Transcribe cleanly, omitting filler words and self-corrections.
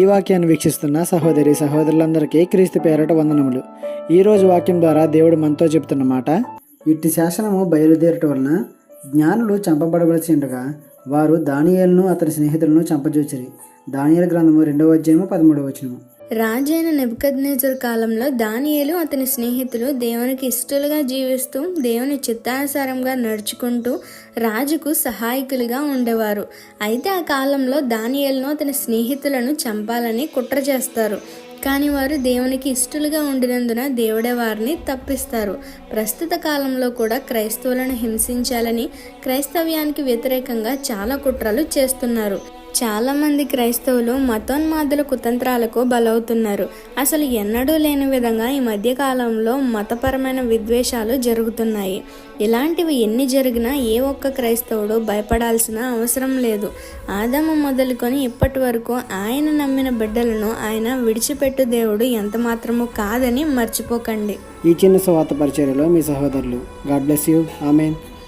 ఈ వాక్యాన్ని వీక్షిస్తున్న సహోదరి సహోదరులందరికీ క్రీస్తు పేరట వందనములు. ఈరోజు వాక్యం ద్వారా దేవుడు మనతో చెబుతున్న మాట: ఇట్టి శాసనము బయలుదేరటం వలన జ్ఞానులు చంపబడవలసి ఉండగా వారు దానియేలును అతని స్నేహితులను చంపజూచిరి. దానియేలు గ్రంథము 2వ అధ్యాయము 13వ వచనము. రాజైన నెబుకద్నెజర్ కాలంలో దానియేలు అతని స్నేహితులు దేవునికి ఇష్టలుగా జీవిస్తూ దేవుని చిత్తానుసారంగా నడుచుకుంటూ రాజుకు సహాయకులుగా ఉండేవారు. అయితే ఆ కాలంలో దానియేలును అతని స్నేహితులను చంపాలని కుట్ర చేస్తారు. కానీ వారు దేవునికి ఇష్టలుగా ఉండినందున దేవుడే వారిని తప్పిస్తారు. ప్రస్తుత కాలంలో కూడా క్రైస్తవులను హింసించాలని, క్రైస్తవ్యానికి వ్యతిరేకంగా చాలా కుట్రలు చేస్తున్నారు. చాలామంది క్రైస్తవులు మతోన్మాదుల కుతంత్రాలకు బలవుతున్నారు. అసలు ఎన్నడూ లేని విధంగా ఈ మధ్యకాలంలో మతపరమైన విద్వేషాలు జరుగుతున్నాయి. ఇలాంటివి ఎన్ని జరిగినా ఏ ఒక్క క్రైస్తవుడు భయపడాల్సిన అవసరం లేదు. ఆదాము మొదలుకొని ఇప్పటి వరకు ఆయన నమ్మిన బిడ్డలను ఆయన విడిచిపెట్టు దేవుడు ఎంత మాత్రము కాదని మర్చిపోకండి. ఈ చిన్న సువార్త పరిచర్యలో మీ సహోదరులు. God bless you. ఆమేన్.